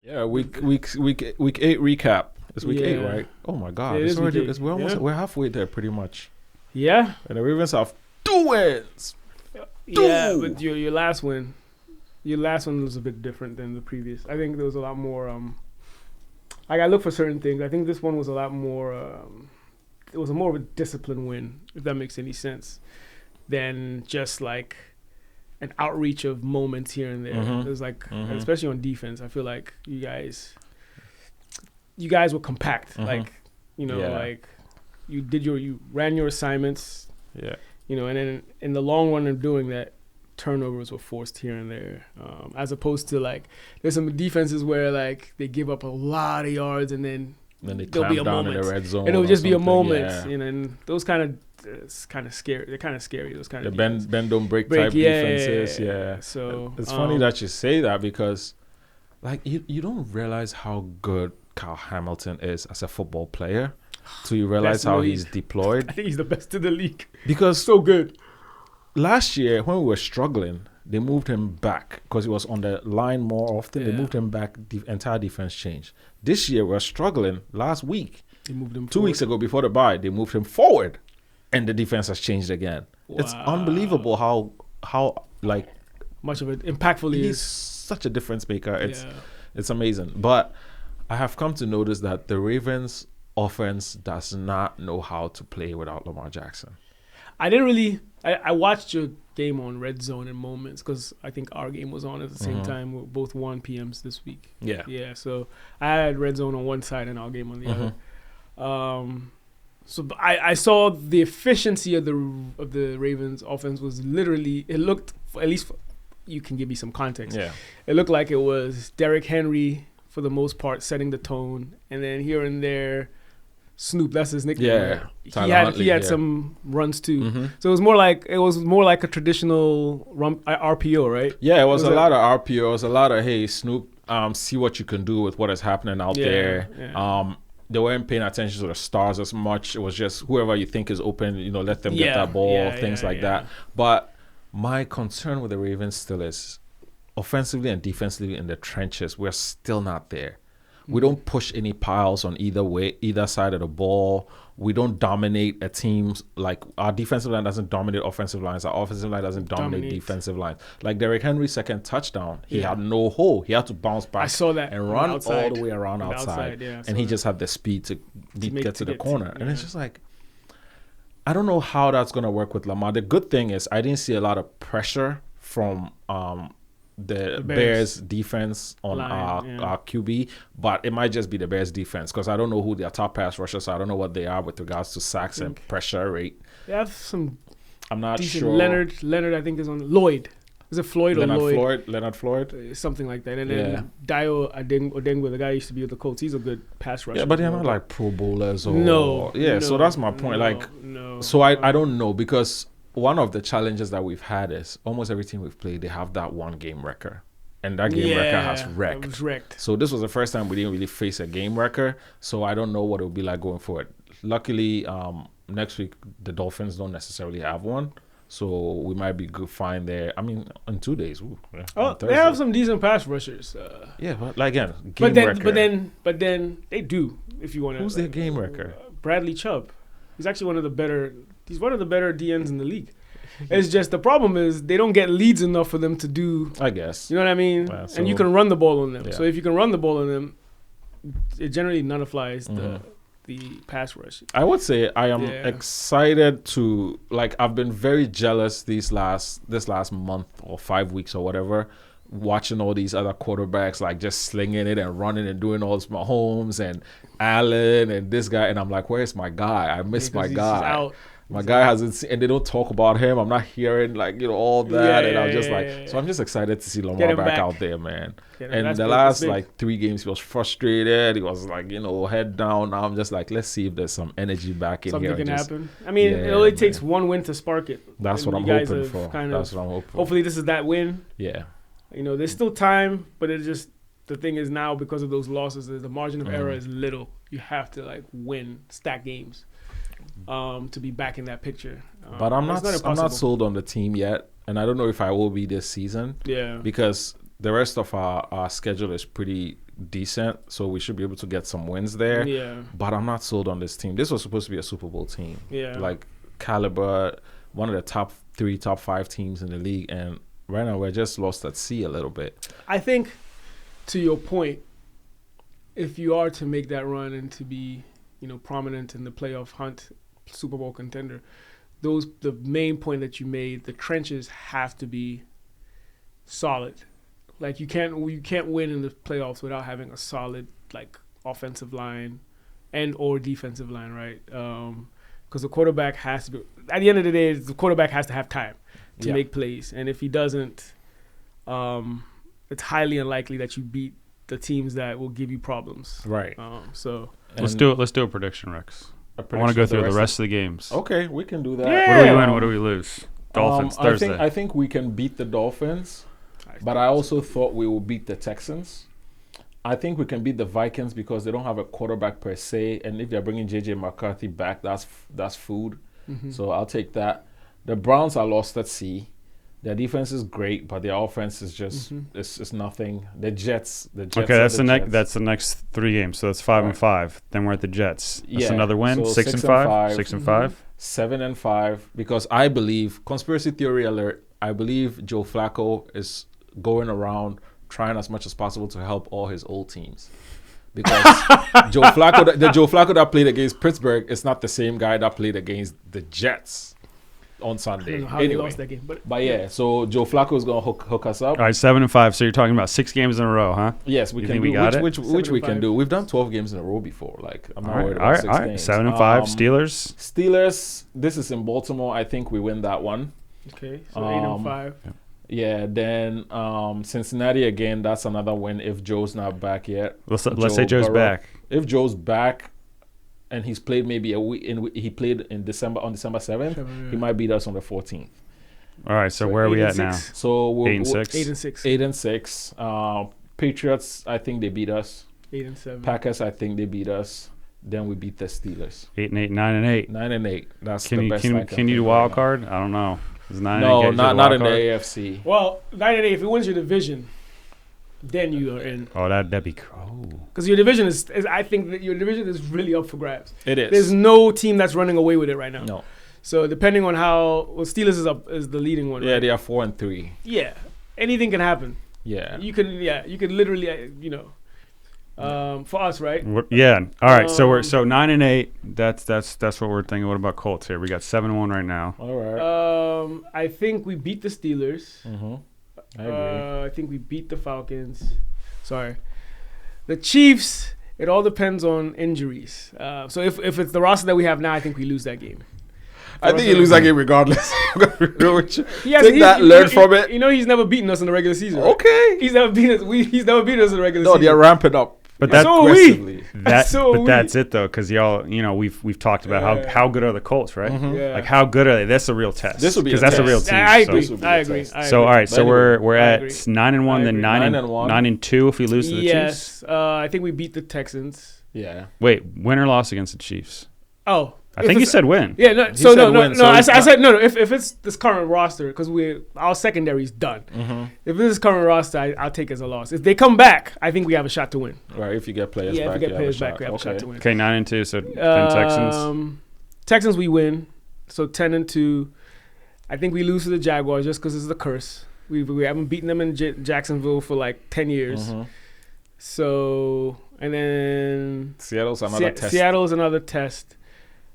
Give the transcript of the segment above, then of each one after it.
Yeah, week 8 recap. It's week 8, right? Oh my God, It it's is week already. 8. We're halfway there pretty much. Yeah. And the Ravens have 2 wins. Yeah, Two. but your last win, was a bit different than the previous. I think there was a lot more. Like I look for certain things. I think this one was a lot more. It was a more of a discipline win, if that makes any sense, than just like an outreach of moments here and there. Mhm. It was like, Mhm. especially on defense, I feel like you guys were compact. Mhm. Like, Yeah. like you ran your assignments. Yeah. And then in the long run of doing that, turnovers were forced here and there, as opposed to like there's some defenses where like they give up a lot of yards and then Then they there'll clamp be a down in moment, the red zone. and it'll just be a something. moment, Yeah. and those kind of it's kind of scary. They're kind of scary. Those kind The of bend don't break type defenses. Yeah. So It's funny that you say that because, like, you don't realize how good Kyle Hamilton is as a football player till you realize Best in the how league. he's deployed. I think he's the best in the league. Because So good. last year when we were struggling, they moved him back because he was on the line more often. They Yeah. moved him back. The entire defense changed. This year we're struggling. Last week, They moved him 2 weeks ago before the bye, they moved him forward, and the defense has changed again. It's Wow. unbelievable how like Much of it impactful he he's is. such a difference maker. Yeah. It's amazing. But I have come to notice that the Ravens offense does not know how to play without Lamar Jackson. I didn't really. I watched your game on Red Zone in moments because I think our game was on at the same Mhm. time. We're both 1 p.m.s this week. Yeah. Yeah, so I had Red Zone on one side and our game on the Mhm. other. So I saw the efficiency of the Ravens offense was literally. It looked, at least you can give me some context. Yeah. It looked like it was Derrick Henry for the most part setting the tone, and then here and there, Snoop. That's his nickname. Yeah, right? Tyler he had Huntley, he had yeah. some runs too. Mhm. So it was more like a traditional RPO, right? Yeah, it was Was a it- lot of RPO. It was a lot of, hey, Snoop, see what you can do with what is happening out Yeah, there. yeah. They weren't paying attention to the stars as much. It was just whoever you think is open, let them get that ball, things like that. But my concern with the Ravens still is offensively and defensively in the trenches, we're still not there. We don't push any piles on either side of the ball. We don't dominate a team's, like our defensive line doesn't dominate offensive lines. Our offensive line doesn't dominate defensive lines. Like Derrick Henry's second touchdown, he had no hole. He had to bounce back I saw that and on run the outside. all the way around On the outside. yeah, I And saw he that. just had the speed to get to the corner. And it's yeah. just like, I don't know how that's going to work with Lamar. The good thing is I didn't see a lot of pressure from the Bears defense on Line, our QB, but it might just be the Bears defense because I don't know who their top pass rushers are. I don't know what they are with regards to sacks and pressure rate. They have some I'm not decent sure. Leonard, I think is on Lloyd. Is it Floyd or Lloyd? Leonard Floyd. Something like that. And then Dio Odengwu, the guy who used to be with the Colts, he's a good pass rusher. Yeah, but they're not like Pro Bowlers or No. So that's my point. So I don't know because one of the challenges that we've had is almost every team we've played, they have that one game wrecker. And that game wrecker has It was wrecked. So this was the first time we didn't really face a game wrecker. So I don't know what it will be like going forward. Luckily, next week, the Dolphins don't necessarily have one. So we might be fine there. I mean, in 2 days. They have some decent pass rushers. Yeah, but like again, but then they do. If you want to, who's their game wrecker? Bradley Chubb. He's actually one of the better. He's one of the better DNs in the league. It's just the problem is they don't get leads enough for them to do. I guess. You know what I mean? Yeah, and you can run the ball on them. Yeah. So if you can run the ball on them, it generally nullifies the pass rush. I would say I am excited to I've been very jealous this last month or 5 weeks or whatever, watching all these other quarterbacks like just slinging it and running and doing all this Mahomes and Allen and this guy, and I'm like, where's my guy? I miss my guy. He's out. My guy hasn't seen, and they don't talk about him. I'm not hearing all that, and I'm just so I'm just excited to see Lamar back out there, man. And the last 3 games, he was frustrated. He was head down. Now I'm just like, let's see if there's some energy back in here. Something can happen. I mean, it only takes one win to spark it. That's what I'm hoping for. That's what I'm hoping for. Hopefully, this is that win. Yeah. There's still time, but it's just the thing is now because of those losses, the margin of error is little. You have to win, stack games. To be back in that picture. But I'm not sold on the team yet, and I don't know if I will be this season. Yeah. Because the rest of our schedule is pretty decent, so we should be able to get some wins there. Yeah. But I'm not sold on this team. This was supposed to be a Super Bowl team. Yeah. Like caliber, one of the top 3, top 5 teams in the league, and right now we're just lost at sea a little bit. I think, to your point, if you are to make that run and to be, prominent in the playoff hunt, Super Bowl contender, the main point that you made, the trenches have to be solid. Like you can't win in the playoffs without having a solid offensive line and or defensive line, right? Because the quarterback has to be. At the end of the day, the quarterback has to have time to make plays, and if he doesn't, it's highly unlikely that you beat the teams that will give you problems. Right. So let's do a prediction, Rex. I want to go through the rest of the games. Okay, we can do that. Yeah. What do we win? What do we lose? Dolphins Thursday. I think we can beat the Dolphins, but I also thought we will beat the Texans. I think we can beat the Vikings because they don't have a quarterback per se, and if they're bringing J.J. McCarthy back, that's food. Mm-hmm. So I'll take that. The Browns are lost at sea. Their defense is great, but their offense is just it's nothing. The Jets. Okay, that's the next 3 games. So that's 5-5. Then we're at the Jets. That's another win. So 6-5. 6-5. 7-5. Because I believe, conspiracy theory alert, I believe Joe Flacco is going around trying as much as possible to help all his old teams. Because the Joe Flacco that played against Pittsburgh is not the same guy that played against the Jets on Sunday. I don't know how they lost that game, but yeah. So Joe Flacco is going to hook us up. All right, 7-5. So you're talking about 6 games in a row, huh? Yes, we can do. Which we can do. We've done 12 games in a row before. I'm not worried about 6 games. 7-5. Steelers. Steelers. This is in Baltimore. I think we win that one. Okay, so 8-5. Yeah. Then Cincinnati again. That's another win if Joe's not back yet. Let's say Joe's back. If Joe's back. And he's played maybe a week. He played in December 7th. He might beat us on the 14th. All right. So where are we at now? So 8-6. 8-6. Patriots. I think they beat us. 8-7. Packers. I think they beat us. Then we beat the Steelers. 8-8. 9-8. 9-8. That's the best. Can you do wild card? I don't know. No, not in the AFC. Well, 9-8. If it wins your division, then you are in. Oh, that'd be cool. Because your division is, I think that your division is really up for grabs. It is. There's no team that's running away with it right now. No. So depending on Steelers is the leading one. Yeah, right? they are 4-3. Yeah, anything can happen. Yeah. You could literally, for us, right? Yeah. All right. So 9-8. That's what we're thinking. What about Colts here? We got 7-1 right now. All right. I think we beat the Steelers. Mm-hmm. I agree. I think we beat the Falcons. Sorry. The Chiefs, it all depends on injuries. So if it's the roster that we have now, I think we lose that game. I think you lose that game regardless. Learn from it. He's never beaten us in the regular season. Right? Okay. He's never beaten us. He's never beaten us in the regular season. No, they're ramping up. But that's it though, because y'all, we've talked about how good are the Colts, right? Mm-hmm. Yeah. Like how good are they? That's a real test. This will be because that's a real team. I agree. So all right, so we're at 9-1, then 9-2 if we lose to the Chiefs. Yes, I think we beat the Texans. Yeah. Wait, win or loss against the Chiefs? Oh. I think you said win. Yeah, no. So no. I said no. If it's this current roster, because our secondary is done. Mm-hmm. If this is current roster, I'll take it as a loss. If they come back, I think we have a shot to win. Right. If you get players back, if we get players back, we have a shot to win. Okay, 9-2. So then Texans. Texans we win. So 10-2. I think we lose to the Jaguars just because it's the curse. We haven't beaten them in Jacksonville for like 10 years. Mm-hmm. So and then Seattle's another test. Seattle's another test.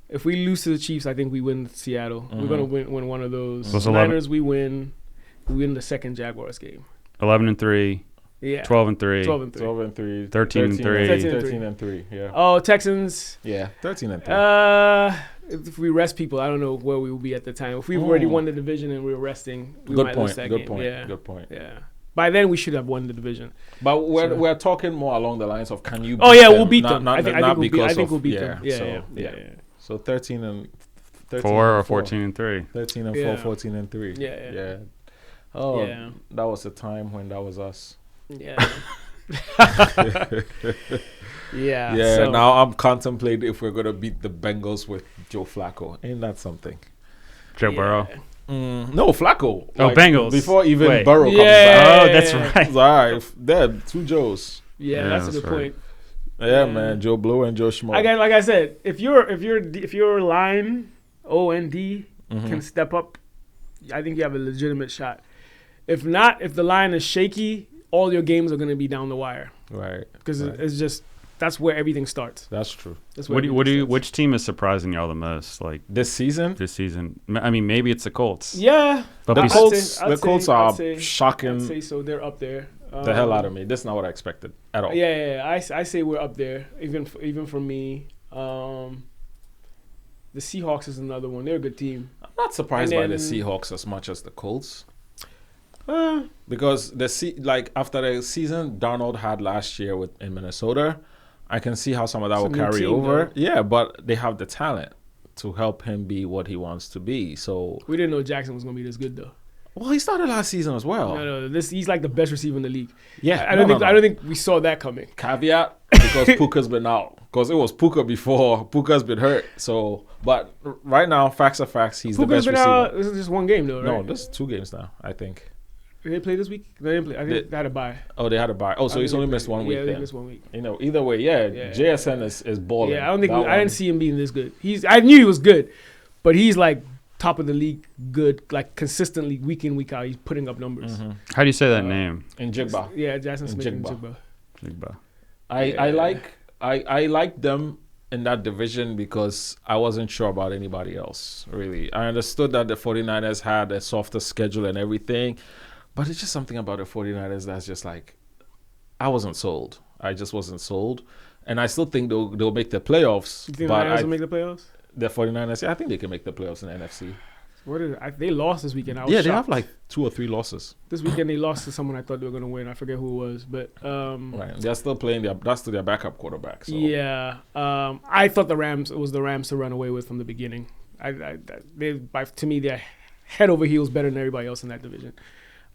If we lose to the Chiefs, I think we win Seattle. Mm-hmm. We're gonna win one of those. So Niners, we win. We win the second Jaguars game. 11-3. Yeah. 12-3. 12-3. 13-3. 13-3. Yeah. Oh, Texans. Yeah. 13-3. If we rest people, I don't know where we will be at the time. If we've already won the division and we're resting, we might lose that game. Good point. Yeah. By then, we should have won the division. But we're talking more along the lines of can you? Oh yeah, we'll beat them. I think we'll beat them. Yeah. So 13 4 or 14-3. 13-4, 14-3. Yeah. Oh, yeah. That was a time when that was us. Yeah. Yeah. So. Now I'm contemplating if we're gonna beat the Bengals with Joe Flacco. Ain't that something? Joe Burrow. No, Flacco. Bengals. Before even Burrow comes back. Oh, that's right. All right. There, 2 Joes. Yeah, that's a good point. Yeah, man, Joe Blow and Joe Schmo. Like I said, if your line O and D can step up, I think you have a legitimate shot. If not, if the line is shaky, all your games are going to be down the wire. Right. Because it's just that's where everything starts. That's true. Which team is surprising y'all the most? Like this season? This season. I mean, maybe it's the Colts. Yeah. But the Colts are shocking. I'd say so. They're up there. The hell out of me. This is not what I expected at all. Yeah. I say we're up there. Even for me. The Seahawks is another one. They're a good team. I'm not surprised by the Seahawks as much as the Colts. Because after the season Darnold had last year in Minnesota, I can see how some of that will carry over. Though. Yeah, but they have the talent to help him be what he wants to be. So we didn't know Jackson was going to be this good though. Well, he started last season as well. No, he's like the best receiver in the league. Yeah, I don't think we saw that coming. Caveat because Puka's been out. Because it was Puka before. Puka's been hurt. So, but right now, facts are facts. He's Puka's the best receiver. This is just one game though, right? No, this is 2 games now. I think. Did they play this week? They didn't play. I think they had a bye. Oh, they had a bye. Oh, so he's only missed 1 week. Yeah, then. They missed 1 week. Either way, JSN is balling. Yeah, I didn't see him being this good. I knew he was good, but he's like top of the league, good, like consistently week in week out. He's putting up numbers. Mm-hmm. How do you say that name? Njigba. Yeah, Jackson Smith Njigba. I like them in that division because I wasn't sure about anybody else, really. I understood that the 49ers had a softer schedule and everything, but it's just something about the 49ers that's just like, I wasn't sold. I just wasn't sold. And I still think they'll make the playoffs. You think the Niners will make the playoffs? The 49ers, yeah, I think they can make the playoffs in the NFC. They lost this weekend. They have like 2 or 3 losses. This weekend they lost to someone I thought they were going to win. I forget who it was, but right, they're still playing that's to their backup quarterback. So. Yeah, I thought it was the Rams to run away with from the beginning. To me, they're head over heels better than everybody else in that division.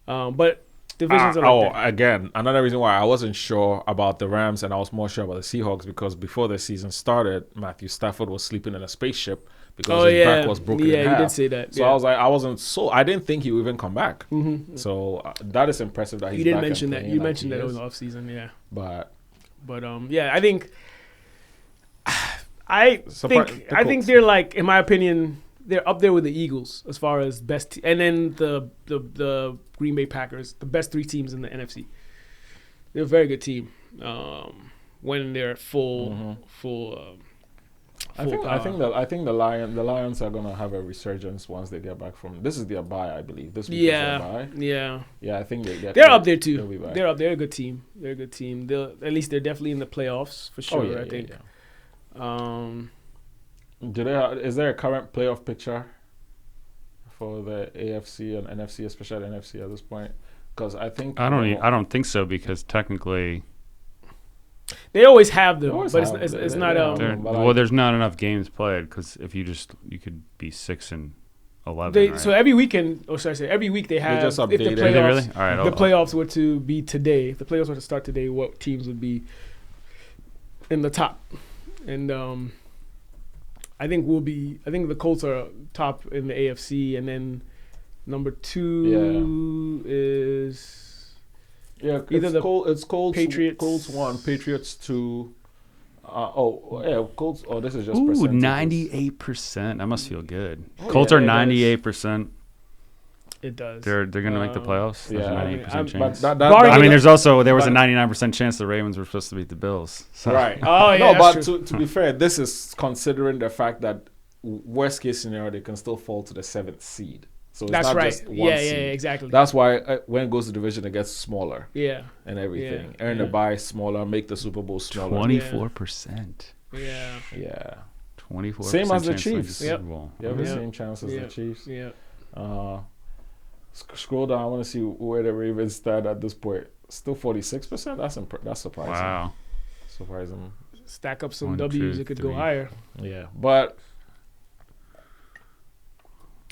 But divisions are again, another reason why I wasn't sure about the Rams and I was more sure about the Seahawks because before the season started, Matthew Stafford was sleeping in a spaceship because his back was broken in half. Yeah, you did say that. So I was like, I didn't think he would even come back. Mm-hmm. So that is impressive that he's back. You didn't mention that. You mentioned that in the offseason, yeah. But yeah, I think they're like, in my opinion, they're up there with the Eagles as far as best, and then the Green Bay Packers, the best 3 teams in the NFC. They're a very good team when they're full. I think the Lions are gonna have a resurgence once they get back from. This is their bye, I believe. This week is their bye. Yeah. I think they're up there too. They're up. They're a good team. At least they're definitely in the playoffs for sure. I think. Is there a current playoff picture for the AFC and NFC, especially the NFC at this point? Because I think I don't think so because technically they always have them, but it's not. There's not enough games played because if you could be 6-11. Right? So every weekend, or should I say, every week they have. They just update if the playoffs, really? All right, the playoffs were to be today. If the playoffs were to start today, what teams would be in the top? And I think the Colts are top in the AFC, and then number 2 is either it's Colts, Patriots. Colts 1, Patriots 2. Colts. Oh, this is just 98%. That must feel good. Colts are 98%. It does. They're going to make the playoffs. There's a 98% chance. There was a 99% chance the Ravens were supposed to beat the Bills. So. Right. Oh, yeah. No, but to be fair, this is considering the fact that worst case scenario they can still fall to the 7th seed. So it's not just one seed. Yeah, exactly. That's why when it goes to division, it gets smaller. Yeah. And everything. Earn the bye smaller, make the Super Bowl smaller. 24%. Yeah. 24%. Same as the Chiefs. Yep. You have the same chance as the Chiefs. Yeah. Scroll down. I want to see where the Ravens stand at this point. Still 46%. That's surprising. Wow. Surprising. Stack up some W's. It could go higher. Yeah, but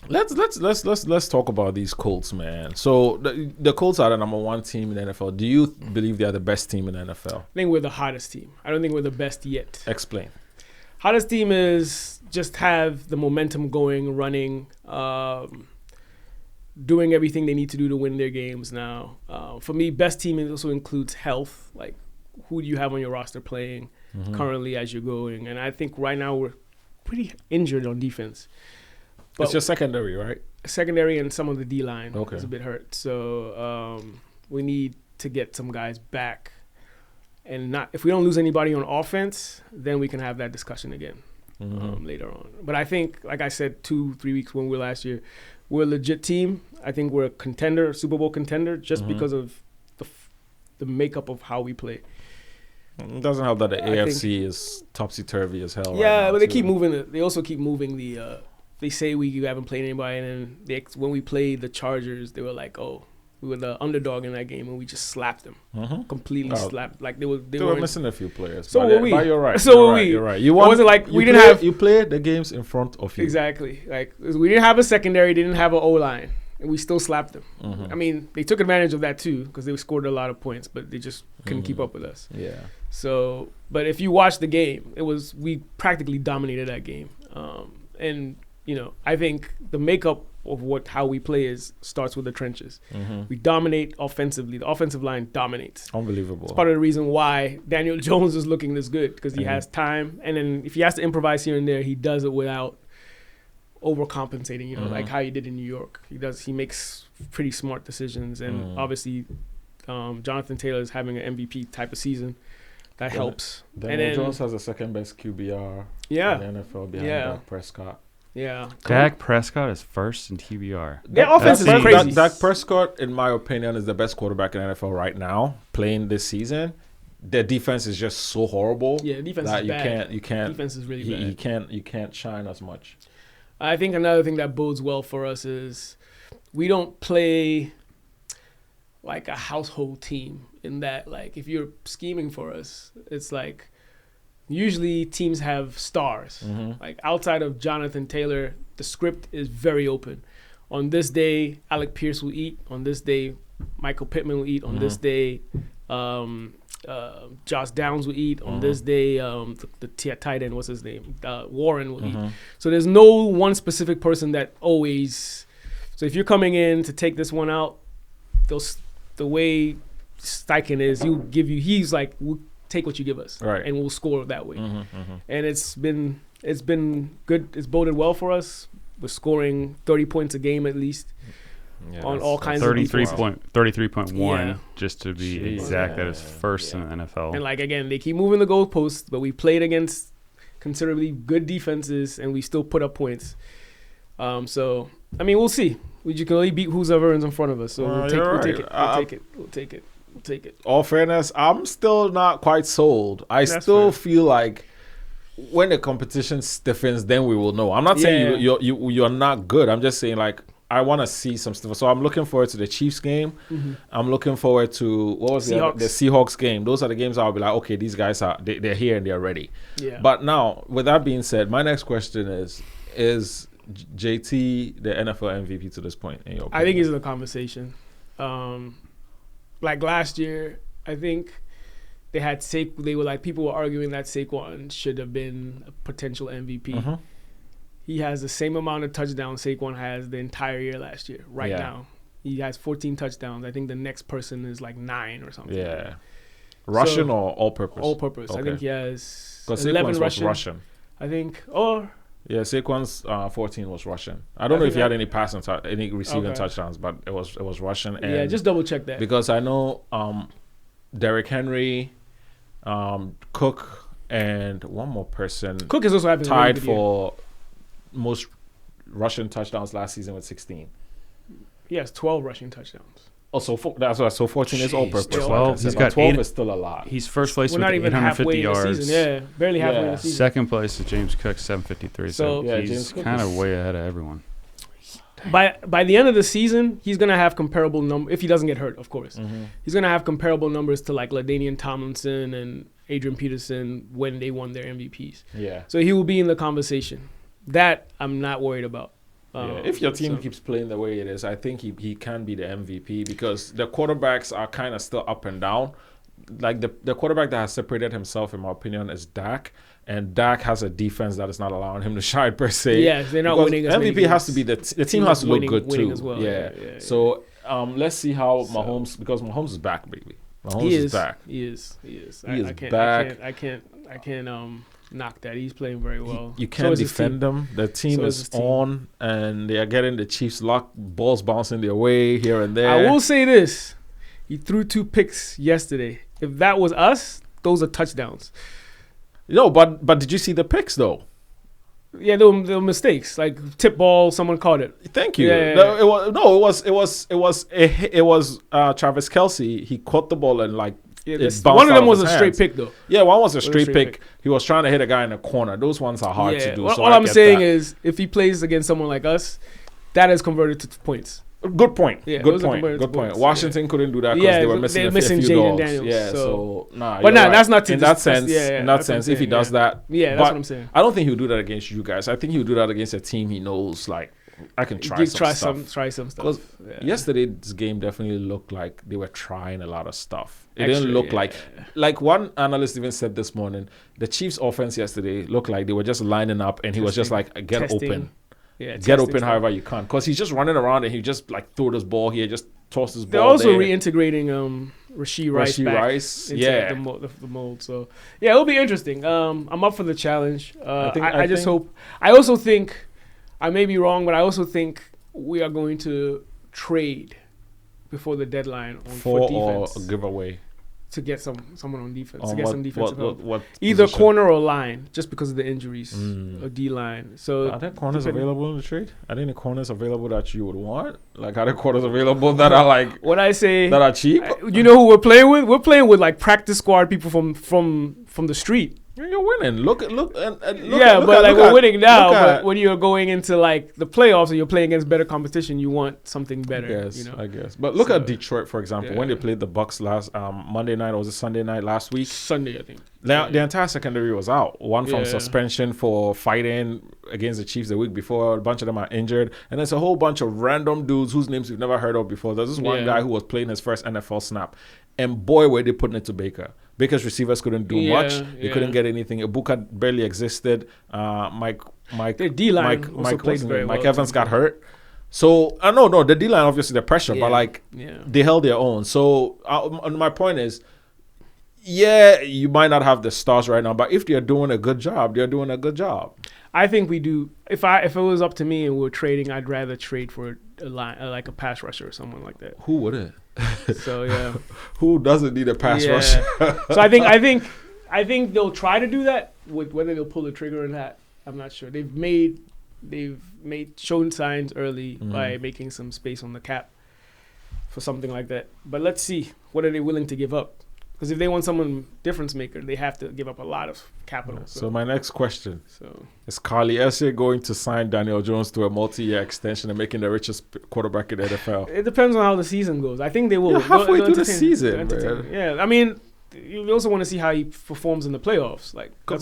let's talk about these Colts, man. So the Colts are the number 1 team in the NFL. Do you believe they are the best team in the NFL? I think we're the hottest team. I don't think we're the best yet. Explain. Hottest team is just have the momentum going, running, doing everything they need to do to win their games now. For me, best team also includes health, like who do you have on your roster playing currently as you're going. And I think right now we're pretty injured on defense. But it's your secondary, right? Secondary and some of the D-line is a bit hurt. So we need to get some guys back. And if we don't lose anybody on offense, then we can have that discussion again later on. But I think, like I said 2-3 weeks when we were last year, we're a legit team. I think we're a contender, Super Bowl contender, just because of the makeup of how we play. It doesn't help that the AFC is topsy-turvy as hell. Yeah, right now, but they keep moving it. They also keep moving the they say we haven't played anybody, and then when we played the Chargers, they were like, oh, we were the underdog in that game, and we just slapped them. Completely slapped. Like they were missing a few players. So were we. But you're right. So were we. You're right. It wasn't like we didn't have. You played the games in front of you. Exactly. Like we didn't have a secondary, didn't have an O-line, and we still slapped them. I mean, they took advantage of that too because they scored a lot of points, but they just couldn't keep up with us. Yeah. So, but if you watch the game, we practically dominated that game, and I think the makeup of how we play starts with the trenches. We dominate offensively. The offensive line dominates. Unbelievable. It's part of the reason why Daniel Jones is looking this good because he has time, and then if he has to improvise here and there, he does it without overcompensating. Like how he did in New York. He makes pretty smart decisions, and obviously, Jonathan Taylor is having an MVP type of season. That helps. Daniel Jones has the second best QBR in the NFL behind Dak Prescott. Yeah. Dak Prescott is first in TBR. Their offense is crazy. Dak Prescott, in my opinion, is the best quarterback in the NFL right now, playing this season. Their defense is just so horrible. Yeah, defense is bad. You can't. Defense is really bad. You can't shine as much. I think another thing that bodes well for us is we don't play like a household team in that, like, if you're scheming for us, it's like usually teams have stars. Like outside of Jonathan Taylor, the script is very open. On this day, Alec Pierce will eat. On this day, Michael Pittman will eat. On this day, Josh Downs will eat. On this day, the tight end, what's his name? Warren will eat. So there's no one specific person that always. So if you're coming in to take this one out, the way Steichen is, he's like, we'll take what you give us, right, and we'll score that way. And it's been good. It's boded well for us. We're scoring 30 points a game at least on all kinds of defenses. 33.1 just to be exact. That is first in the NFL. And like again, they keep moving the goalposts, but we played against considerably good defenses and we still put up points. So I mean, we'll see. We can only beat whoever's in front of us. So we'll take it. All fairness, I'm still not quite sold. That's still fair. Feel like when the competition stiffens, then we will know. I'm not saying you're not good. I'm just saying, like, I want to see some stuff. So I'm looking forward to the Chiefs game. I'm looking forward to the Seahawks game. Those are the games I'll be like, okay, these guys they're here and they're ready. Yeah. But now, with that being said, my next question is JT the NFL MVP to this point in your opinion? I think he's in the conversation. Like last year, I think people were arguing that Saquon should have been a potential MVP. He has the same amount of touchdowns Saquon has the entire year last year. Now, he has 14 touchdowns. I think the next person is like 9 or something. Yeah, Russian or all-purpose? All-purpose. Okay. I think he has 11 Russian. I think, yeah, Saquon's 14 was Russian. I don't know if he had any any receiving touchdowns, but it was Russian. And just double check that because I know Derrick Henry, Cook, and one more person. Cook is also having tied for most rushing touchdowns last season with 16. He has 12 rushing touchdowns. So 14 is all-purpose. 12. He's got 12 is still a lot. He's first place with not even 850 yards. Yeah, barely halfway in the season. Second place is James Cook, 753. So he's kind of way ahead of everyone. By the end of the season, he's gonna have comparable numbers. If he doesn't get hurt, of course, he's gonna have comparable numbers to like LaDainian Tomlinson and Adrian Peterson when they won their MVPs. Yeah. So he will be in the conversation. That I'm not worried about. If your team keeps playing the way it is, I think he can be the MVP because the quarterbacks are kind of still up and down. Like the quarterback that has separated himself, in my opinion, is Dak. And Dak has a defense that is not allowing him to shine per se. Yeah, they're not winning as many MVP has to be the team has to look good too. As well. Yeah. So let's see how Mahomes, because Mahomes is back, baby. Mahomes is back. He is. He is back. I can't knock that. He's playing very well. You can't defend them. The team is on, and they are getting the Chiefs locked, balls bouncing their way here and there. I will say this. He threw 2 picks yesterday. If that was us, those are touchdowns. No, but did you see the picks, though? Yeah, there were mistakes. Like tip ball, someone caught it. Thank you. Yeah. It was Travis Kelce. He caught the ball and like one of them was a straight pick though. Yeah, one was a straight pick. He was trying to hit a guy in the corner. Those ones are hard to do. All I'm saying is, if he plays against someone like us, that is converted to points. Good point. Yeah, good point. Washington couldn't do that because they were missing a few dogs. Daniels, yeah, so that's not to in that sense. In that sense, if he does that, that's what I'm saying. I don't think he'll do that against you guys. I think he'll do that against a team he knows. Like, I can try some stuff. Because yesterday's game definitely looked like they were trying a lot of stuff. It didn't look like one analyst even said this morning. The Chiefs' offense yesterday looked like they were just lining up, and he was just like, "Get open." Yeah, get open however you can, because he's just running around and he just like threw this ball here, just tossed his ball. They're also reintegrating Rashee Rice into the mold. So yeah, it'll be interesting. I'm up for the challenge. I also think I may be wrong, but I also think we are going to trade before the deadline for defense or a giveaway to get someone on defense, to get some defensive help. What either position? Corner or line, just because of the injuries, or D-line. So are there corners available in the trade? Are there any corners available that you would want? Like, are there corners available that are like what I say that are cheap? You know who we're playing with? We're playing with like practice squad people from the street. You're winning. Look. We're winning now. But when you're going into like the playoffs and you're playing against better competition, you want something better. I guess. But look at Detroit, for example. When they played the Bucks last Monday night, or was it Sunday night last week? Sunday, I think. The entire secondary was out. One from suspension for fighting against the Chiefs the week before. A bunch of them are injured, and there's a whole bunch of random dudes whose names we've never heard of before. There's this one guy who was playing his first NFL snap, and boy, were they putting it to Baker. Baker's receivers couldn't do much. They couldn't get anything. Ibuka barely existed. Mike Evans got hurt. So no, the D-line obviously the pressure, but they held their own. So my point is, you might not have the stars right now, but if they're doing a good job, they're doing a good job. I think we do. If it was up to me and we were trading, I'd rather trade for a line, like a pass rusher or someone like that. Who wouldn't? So yeah, who doesn't need a pass rusher? So I think they'll try to do that. With whether they'll pull the trigger or not, I'm not sure. They've shown signs early by making some space on the cap for something like that. But let's see, what are they willing to give up? Because if they want someone difference maker, they have to give up a lot of capital. So my next question: is Carly Esse going to sign Daniel Jones to a multi-year extension and making the richest quarterback in the NFL? It depends on how the season goes. I think they will. You're halfway through the season, man. Yeah, I mean, you also want to see how he performs in the playoffs. Like, I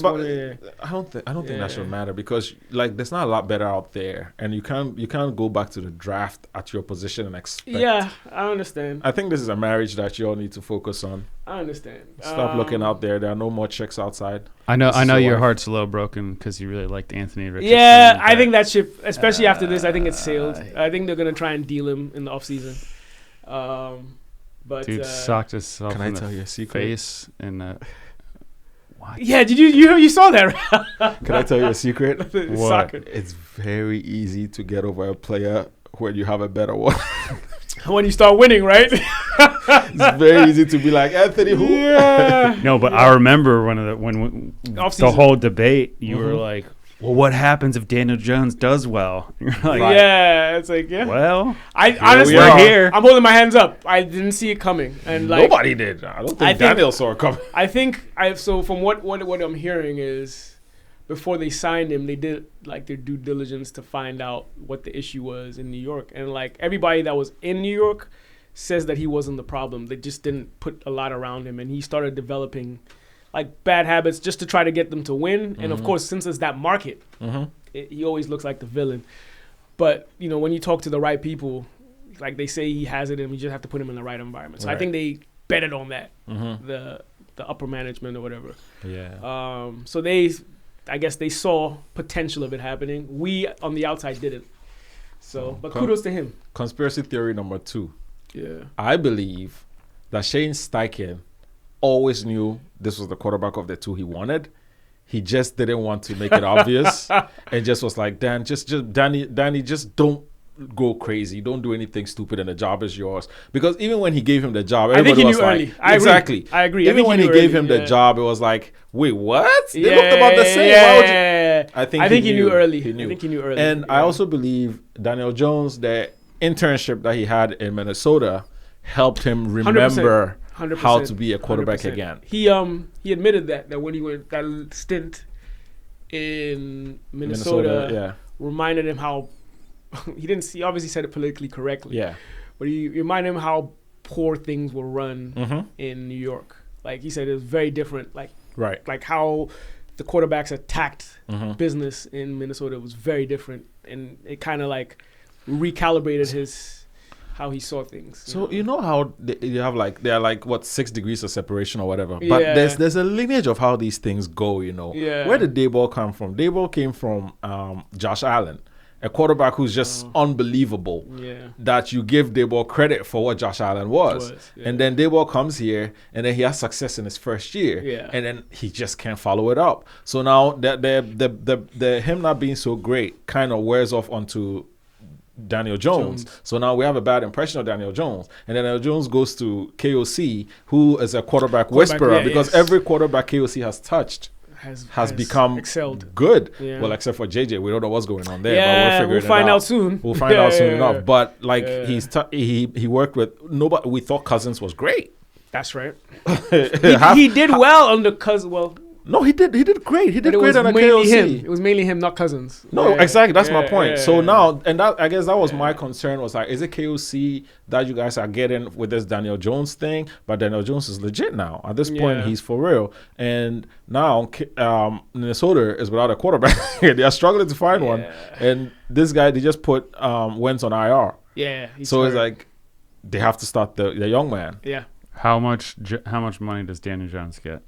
don't think that should matter, because like there's not a lot better out there, and you can't go back to the draft at your position and expect. Yeah, I understand. I think this is a marriage that you all need to focus on. I understand. Stop looking out there. There are no more chicks outside. I know your heart's a little broken because you really liked Anthony Richardson. Yeah, I think that ship, especially after this, I think it's sailed. I think they're gonna try and deal him in the offseason. But dude socked himself in the face and what? Yeah, did you saw that? Can I tell you a secret? What? Soccer. It's very easy to get over a player when you have a better one. When you start winning, right? It's very easy to be like, Anthony, who? Yeah. No, but I remember when the whole debate, you were like, well, what happens if Daniel Jones does well? You're like, it's like, well, I honestly, we're here. I'm holding my hands up. I didn't see it coming, and nobody did. I don't think Daniel saw it coming. I think so. From what I'm hearing is, before they signed him, they did like their due diligence to find out what the issue was in New York, and like everybody that was in New York says that he wasn't the problem. They just didn't put a lot around him, and he started developing like bad habits just to try to get them to win. And of course, since it's that market, he always looks like the villain. But you know, when you talk to the right people, like they say he has it, and we just have to put him in the right environment. So I think they betted on that, the upper management or whatever. Yeah. So I guess they saw potential of it happening. We on the outside didn't. So, but kudos to him. Conspiracy theory number 2. Yeah. I believe that Shane Steichen always knew this was the quarterback of the two he wanted. He just didn't want to make it obvious, and just was like, Danny, just don't go crazy. Don't do anything stupid, and the job is yours. Because even when he gave him the job, I think he was knew like, early. I agree. Even when he gave him the job, it was like, wait, what? They looked about the same. Yeah. I think he knew early. He knew. I think he knew early. And I also believe Daniel Jones, the internship that he had in Minnesota, helped him remember 100%, how to be a quarterback 100%. Again. He admitted that when he went that stint in Minnesota reminded him how he obviously said it politically correctly. Yeah. But he reminded him how poor things were run in New York. Like he said, it was very different. Like how the quarterbacks attacked business in Minnesota was very different, and it kind of like recalibrated how he saw things. So you know how you have they're like what 6 degrees of separation or whatever. But there's a lineage of how these things go. You know. Yeah. Where did Daboll come from? Daboll came from Josh Allen, a quarterback who's just unbelievable. Yeah. That you give Daboll credit for what Josh Allen was. And then Daboll comes here, and then he has success in his first year, and then he just can't follow it up. So now the him not being so great kind of wears off onto Daniel Jones. So now we have a bad impression of Daniel Jones, and then Daniel Jones goes to KOC, who is a quarterback whisperer, because every quarterback KOC has touched has become excelled good. Well, except for JJ, we don't know what's going on there. But we'll find out soon. We'll find out soon enough. But he worked with nobody. We thought Cousins was great. That's right. he did well under Cousins. Well. No, he did great. He did great on a KOC. It was mainly him, not Cousins. No, exactly. That's my point. So now, and that I guess that was my concern, was like, is it KOC that you guys are getting with this Daniel Jones thing? But Daniel Jones is legit now. At this point, he's for real. And now Minnesota is without a quarterback. They are struggling to find one. And this guy, they just put Wentz on IR. Yeah. So it's like they have to start the young man. Yeah. How much money does Daniel Jones get?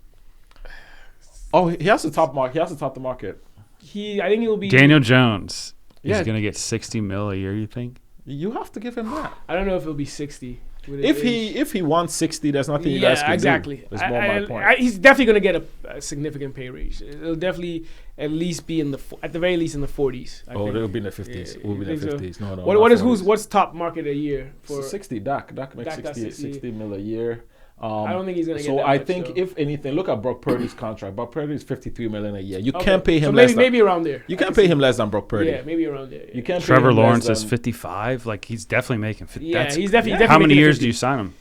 Oh, he has to top market. He has to top the market. I think he'll be Daniel Jones. He's gonna get $60 million a year. You think? You have to give him that. I don't know if it'll be 60. If he wants 60, there's nothing you guys can do. That's more my point. He's definitely gonna get a significant pay raise. It'll definitely at least be at the very least in the 40s. It'll be in the 50s. It will be in the 50s. So. No. What's top market a year for 60? Dak makes 60 mil a year. I don't think he's gonna get that So much, I think if anything, look at Brock Purdy's contract. Brock Purdy is $53 million a year. You can't pay him less. Maybe around there. You can't pay him less than Brock Purdy. Yeah, maybe around there. Yeah. You can't. Trevor Lawrence is 55. Like he's definitely making 50. Yeah, he's definitely. How many years do you sign him?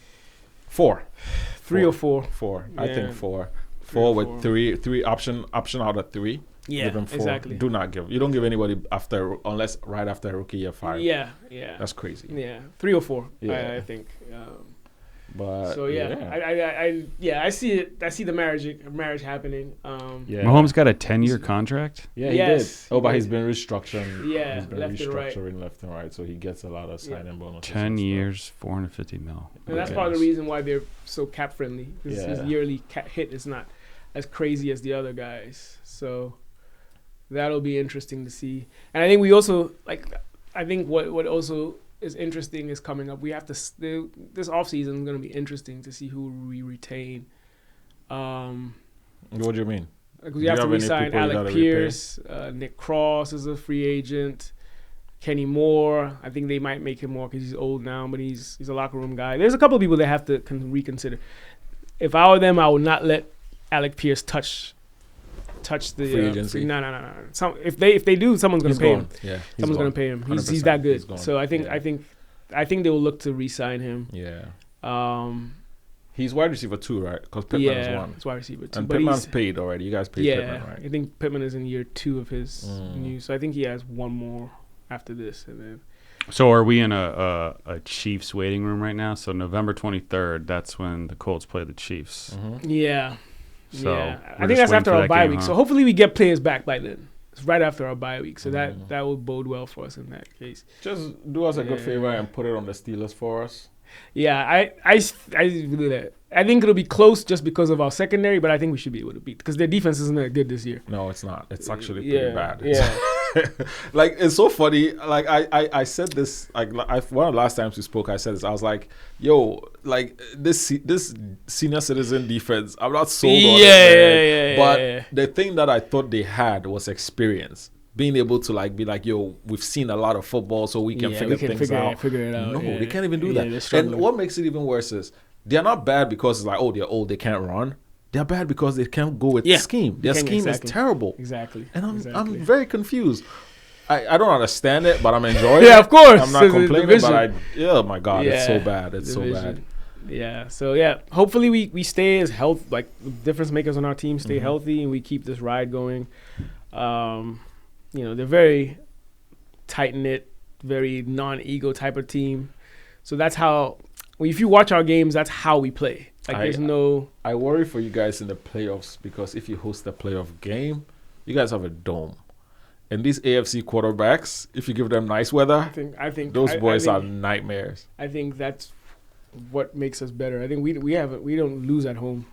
4. 3 or 4. 4. I think 4. 4 with 3 option out of 3. Yeah, give him 4. Exactly. Do not give. You don't give anybody unless right after rookie year 5. Yeah. That's crazy. Yeah, 3 or 4. Yeah. I think. But so I see it. I see the marriage happening. Mahomes got a 10-year contract. Yeah, he did. Oh, but he's been restructuring. Yeah, he's been restructuring left and right, so he gets a lot of signing bonuses. 10 years, $450 million. And that's part of the reason why they're so cap friendly. Because his yearly hit is not as crazy as the other guys. So that'll be interesting to see. And I think we also I think what also is interesting is coming up. We have to this offseason is going to be interesting to see who we retain. What do you mean? We have to re-sign Alec Pierce. Nick Cross is a free agent. Kenny Moore. I think they might make him more because he's old now, but he's a locker room guy. There's a couple of people that have to reconsider. If I were them, I would not let Alec Pierce touch the free agency. No. If they do, someone's going to pay him. Yeah, someone's going to pay him. He's that good. So I think they will look to re-sign him. Yeah. He's wide receiver 2, right? Because Pittman is 1. He's wide receiver 2. And Pittman's paid already. You guys paid Pittman, right? I think Pittman is in year 2 of his new. So I think he has one more after this, and then. So are we in a Chiefs waiting room right now? So November 23rd, that's when the Colts play the Chiefs. Mm-hmm. Yeah. So I think that's after our bye week. So hopefully we get players back by then. It's right after our bye week. So that will bode well for us in that case. Just do us a good favor and put it on the Steelers for us. Yeah, I think it'll be close just because of our secondary, but I think we should be able to beat because their defense isn't that good this year. No, it's not. It's actually pretty bad. Yeah. Like, it's so funny. Like, I said this, like, one of the last times we spoke, I said this. I was like, yo, like, this senior citizen defense, I'm not sold on it, man. But the thing that I thought they had was experience. Being able to, like, be like, yo, we've seen a lot of football, so we can figure things out. Figure it out. No, they can't even do that. And what makes it even worse is they're not bad because it's like, oh, they're old, they can't run. They're bad because they can't go with scheme. Their scheme is terrible. Exactly. And I'm very confused. I don't understand it, but I'm enjoying it. Yeah, of course. I'm not complaining, but oh my God, it's so bad. It's so bad. Yeah. So yeah, hopefully we stay as like difference makers on our team stay healthy and we keep this ride going. They're very tight knit, very non-ego type of team. So that's how. If you watch our games, that's how we play. Like there's no. I worry for you guys in the playoffs because if you host a playoff game, you guys have a dome, and these AFC quarterbacks, if you give them nice weather, I think those boys are nightmares. I think that's what makes us better. I think we don't lose at home.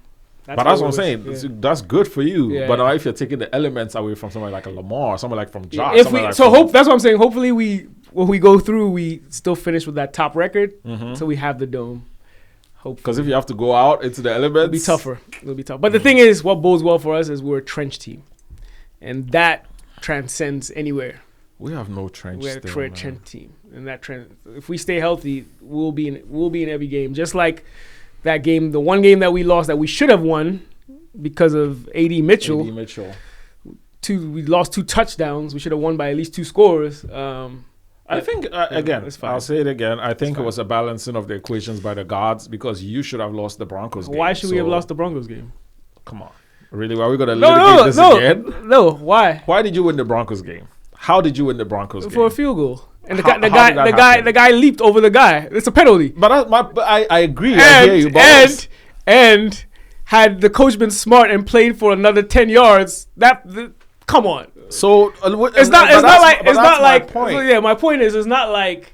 That's what I'm saying. Yeah. That's good for you. Yeah. But now if you're taking the elements away from somebody like a Lamar, somebody like from Josh, that's what I'm saying. Hopefully when we go through, we still finish with that top record, so we have the dome. Because if you have to go out into the elements, it'll be tough. But the thing is, what bodes well for us is we're a trench team, and that transcends anywhere. We have no trench. We're a trench team, and that if we stay healthy, we'll be in every game. Just like that game, the one game that we lost that we should have won because of A.D. Mitchell. We lost 2 touchdowns. We should have won by at least 2 scores. I think, again, I'll say it again. I think it was a balancing of the equations by the gods because you should have lost the Broncos game. Why should we have lost the Broncos game? Come on. Really? Are we going to litigate this again? No. Why? Why did you win the Broncos game? How did you win the Broncos game? For a field goal. And the guy leaped over the guy. It's a penalty. But I agree. I hear you. And had the coach been smart and played for another 10 yards, come on. So it's not like. So yeah, my point is, it's not like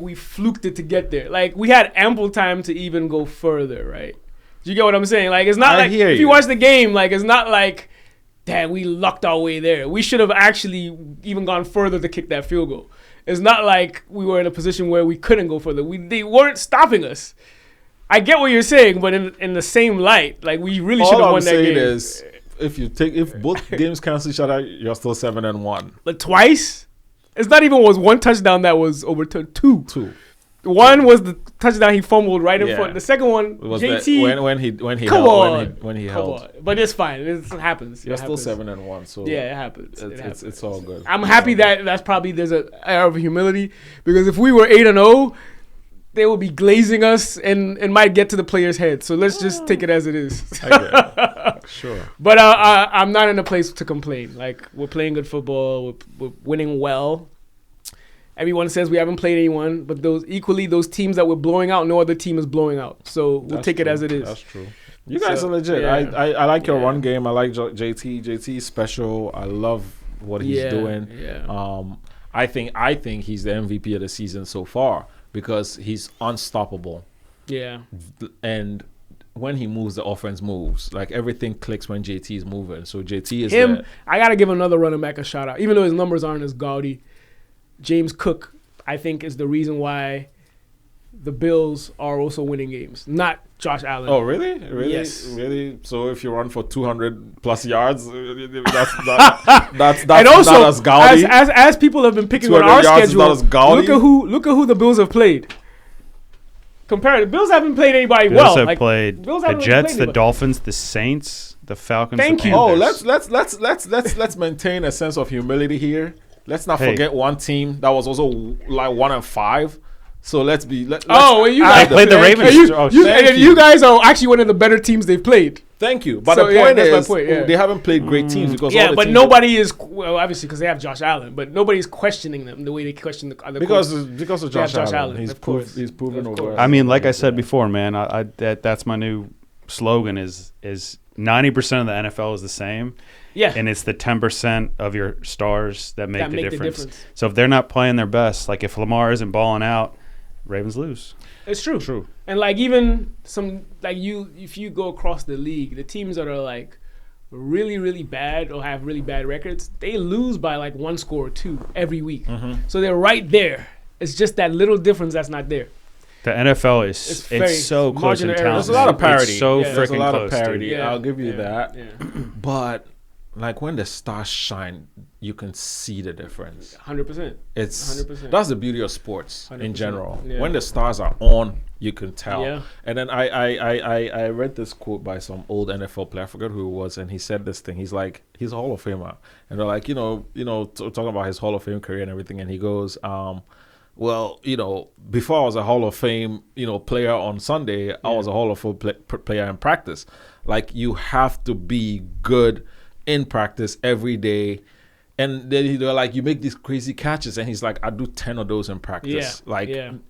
we fluked it to get there. Like we had ample time to even go further, right? Do you get what I'm saying? Like it's not like if you watch the game, like it's not like, damn, we lucked our way there. We should have actually even gone further to kick that field goal. It's not like we were in a position where we couldn't go further. They weren't stopping us. I get what you're saying, but in the same light, like we really should have won that game. All I'm saying is, if both games cancel each other, you're still 7-1. But twice? It's not even was 1 touchdown that was overturned. 2. One was the touchdown he fumbled right in front. The second one was JT when he held. But it's fine. It happens. You're still 7-1. So yeah, it happens. It's all good. I'm happy that's probably there's an air of humility because if we were 8-0. They will be glazing us and might get to the player's head. So let's just take it as it is. I get it. Sure. But I'm not in a place to complain. Like, we're playing good football. We're winning well. Everyone says we haven't played anyone. But those teams that we're blowing out, no other team is blowing out. So we'll take it as it is. That's true. You guys are legit. Yeah. I like your run game. I like JT. JT is special. I love what he's doing. Yeah. I think he's the MVP of the season so far. Because he's unstoppable. Yeah. And when he moves, the offense moves. Like everything clicks when JT is moving. So JT is him. I gotta give another running back a shout out, even though his numbers aren't as gaudy. James Cook, I think, is the reason why the Bills are also winning games, not Josh Allen. Oh, really? Really? Yes. Really? So if you run for 200 plus yards, that's and also, not as gaudy. As people have been picking on our schedule, look at who the Bills have played. Compare the Bills haven't played anybody Bills well. Have played the Jets, the Dolphins, the Saints, the Falcons. Thank you. Oh, let's maintain a sense of humility here. Let's not forget one team that was also like 1-5. So let's be. You guys played the Ravens. You guys are actually one of the better teams they've played. Thank you. But the point is, they haven't played great teams because but nobody is obviously because they have Josh Allen, but nobody's questioning them the way they question the other because of Josh Allen. He's proven over. I mean, like I said before, man, that's my new slogan is 90% of the NFL is the same. Yeah. And it's the 10% of your stars that make the difference. So if they're not playing their best, like if Lamar isn't balling out, Ravens lose. It's true. And like even if you go across the league, the teams that are like really, really bad or have really bad records, they lose by like 1 score or 2 every week. So they're right there. It's just that little difference that's not there. The NFL is it's so close in talent. There's a lot of parity. It's so there's a lot close, of parity. Yeah. I'll give you that. Yeah. But like when the stars shine, you can see the difference. 100%. It's 100%. That's the beauty of sports 100%. in general. Yeah. When the stars are on, you can tell. Yeah. And then I read this quote by some old NFL player, I forget who it was, and he said this thing. He's like, he's a Hall of Famer, and they're like, talking about his Hall of Fame career and everything, and he goes, well, before I was a Hall of Fame, player on Sunday, I was a Hall of Fame player in practice. Like, you have to be good in practice every day. And then they're like, you make these crazy catches. And he's like, I do 10 of those in practice.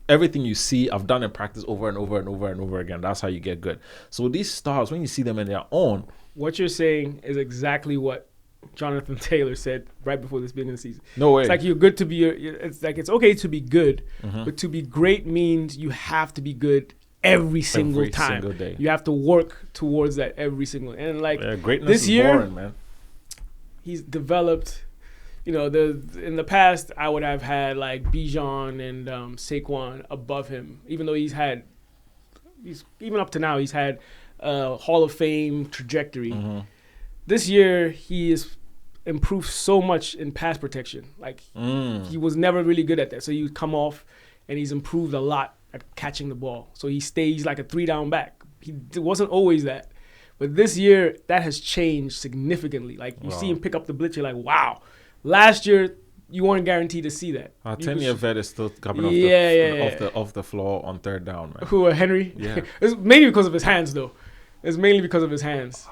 Everything you see, I've done in practice over and over and over and over again. That's how you get good. So these stars, when you see them in their own. What you're saying is exactly what Jonathan Taylor said right before this beginning of the season. No way. It's like you're good to be. It's like it's okay to be good, but to be great means you have to be good every single time. Single day. You have to work towards that every single. And like greatness this is year, boring, man. He's developed. In the past, I would have had like Bijan and Saquon above him, even though he's even up to now he's had a Hall of Fame trajectory. This year, he has improved so much in pass protection. Like, he was never really good at that. So he would come off, and he's improved a lot at catching the ball. So he stays like a 3-down back. It wasn't always that. But this year, that has changed significantly. Like, you see him pick up the blitz, you're like, wow. Last year, you weren't guaranteed to see that. Our 10-year vet is still coming off the floor on 3rd down, man. Who, Henry? Yeah. It's mainly because of his hands, though. It's mainly because of his hands.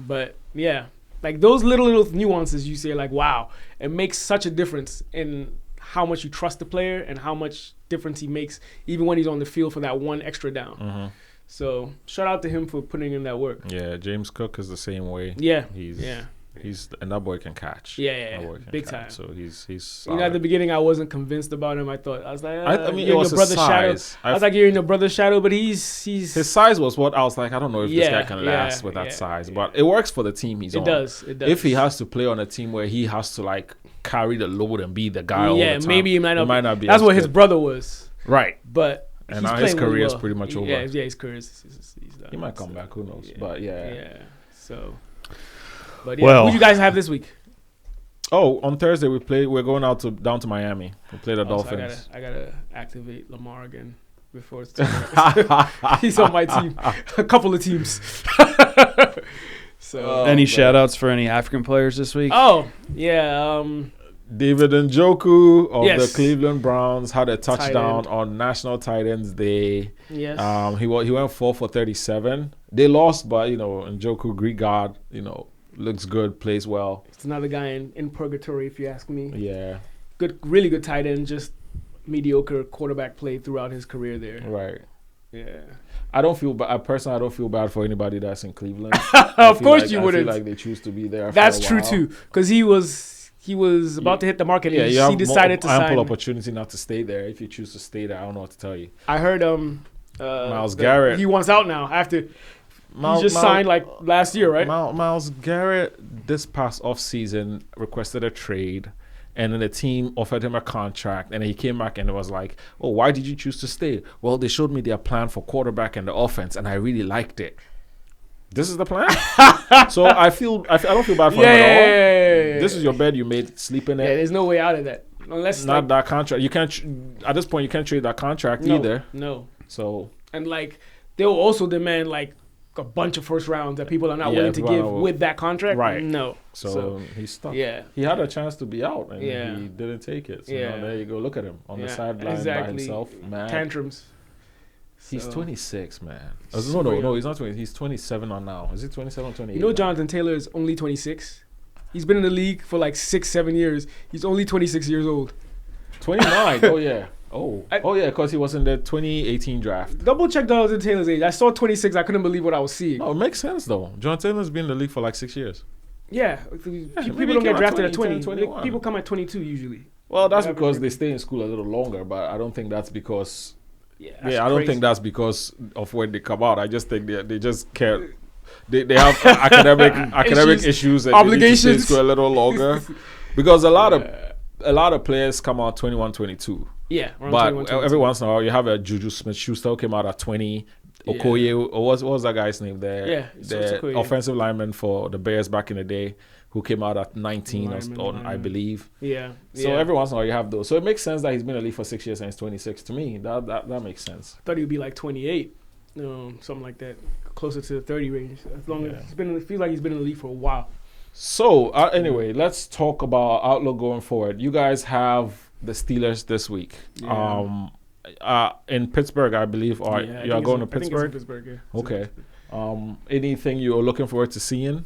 But, yeah. Like, those little nuances you say, like, wow. It makes such a difference in how much you trust the player and how much difference he makes even when he's on the field for that one extra down. So, shout out to him for putting in that work. Yeah, James Cook is the same way. Yeah. And that boy can catch. Yeah. Big time. So he's solid. At the beginning, I wasn't convinced about him. I was like, I mean, it was your brother's size. shadow. I was like, you're in your brother's shadow, but he's his size was what I was like. I don't know if this guy can last with that size, but it works for the team he's on. It does. If he has to play on a team where he has to like carry the load and be the guy all the time, maybe he might not be. That's what what his brother was, right? But and now his career is pretty much over. Yeah, his career is done. He might come back. Who knows? But yeah. So. But yeah, who do you guys have this week? Oh, on Thursday we're going down to Miami. We play the Dolphins. So I gotta activate Lamar again before it's he's on my team. A couple of teams. So any shout outs for any African players this week? Oh, yeah. David Njoku of the Cleveland Browns had a touchdown on National Tight Ends Day. Yes. He went 4 for 37. They lost, but Njoku, Greek God, looks good, plays well. It's another guy in purgatory, if you ask me. Yeah. Good, really good tight end, just mediocre quarterback play throughout his career there. Right. Yeah. I don't feel bad. Personally, I don't feel bad for anybody that's in Cleveland. Of course you wouldn't. I feel like they choose to be there. That's true too, because he was about to hit the market. Yeah, he decided to sign. Ample opportunity not to stay there. If you choose to stay there, I don't know what to tell you. I heard Myles Garrett. He wants out now after. He just signed like last year, right? Myles Garrett this past offseason requested a trade, and then the team offered him a contract, and then he came back and it was like, oh, why did you choose to stay? Well, they showed me their plan for quarterback and the offense, and I really liked it. This is the plan? So I don't feel bad for him at all. This is your bed you made, sleep in it. Yeah, there's no way out of that. Unless not that contract. You can't at this point you can't trade that contract either. No. So and like they'll also demand like a bunch of first rounds that people are not willing to give with that contract. Right. No. So he's stuck. Yeah. He had a chance to be out and he didn't take it. So now there you go. Look at him on the sideline by himself. Mad. Tantrums. He's 26, man. No, he's not 20. He's 27 on now. Is he 27 or 28? Jonathan Taylor is only 26. He's been in the league for like 6-7 years. He's only 26 years old. 29. Oh yeah. Because he was in the 2018 draft. Double check Jonathan Taylor's age. I saw 26. I couldn't believe what I was seeing. Oh, it makes sense though. Jonathan Taylor's been in the league for like 6 years. Yeah. People don't get drafted at 20. People come at 22 usually. Well, that's because they stay in school a little longer, but I don't think that's because. I don't think that's because of when they come out. I just think they just care. they have academic issues and obligations they need to stay for a little longer, because a lot of players come out 21, 22. Yeah, but every once in a while you have a Juju Smith-Schuster who came out at 20. Okoye, or what was that guy's name there? Yeah, the offensive lineman for the Bears back in the day, who came out at 19 I believe. Yeah. So every once in a while you have those. So it makes sense that he's been in the league for 6 years and he's 26. To me, that makes sense. I thought he would be like 28, something like that, closer to the 30 range. As long as it feels like he's been in the league for a while. So anyway, let's talk about outlook going forward. You guys have the Steelers this week. Yeah. In Pittsburgh, I believe. Or you are going to Pittsburgh? I think it's in Pittsburgh, yeah. Okay. Anything you're looking forward to seeing?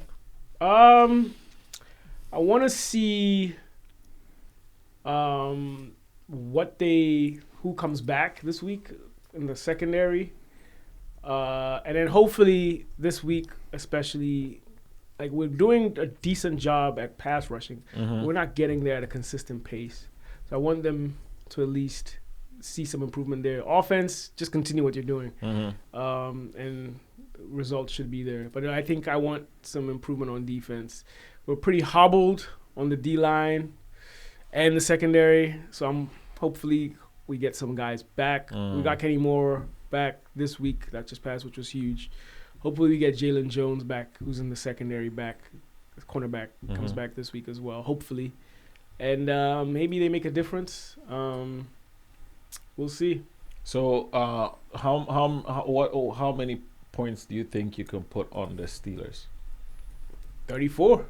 I want to see who comes back this week in the secondary. And then hopefully this week, especially, like, we're doing a decent job at pass rushing. Mm-hmm. We're not getting there at a consistent pace. So I want them to at least see some improvement there. Offense, just continue what you're doing. Mm-hmm. And results should be there. But I think I want some improvement on defense. We're pretty hobbled on the D-line and the secondary. So hopefully we get some guys back. We got Kenny Moore back this week that just passed, which was huge. Hopefully we get Jalen Jones back, who's in the secondary back. The cornerback comes back this week as well, hopefully. And maybe they make a difference. We'll see. So how many points do you think you can put on the Steelers? 34.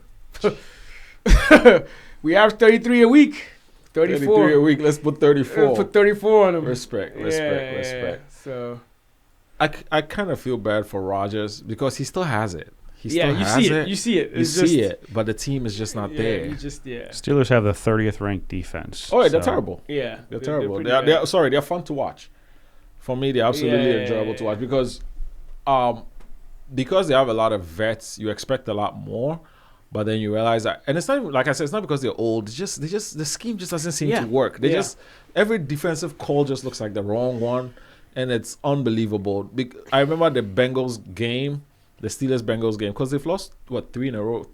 We have 33 a week. 33 a week. Let's put 34. Let's put 34 on them. Respect. So I kind of feel bad for Rodgers because he still has it. You see it, but the team is just not there. Steelers have the 30th ranked defense. Oh, yeah, they're terrible. Yeah, they're terrible. They're fun to watch. For me, they're absolutely enjoyable to watch because they have a lot of vets. You expect a lot more, but then you realize that, and it's not, like I said, it's not because they're old. It's just the scheme just doesn't seem to work. Every defensive call just looks like the wrong one, and it's unbelievable. I remember the Bengals game. The Steelers-Bengals game, because they've lost, 2 in a row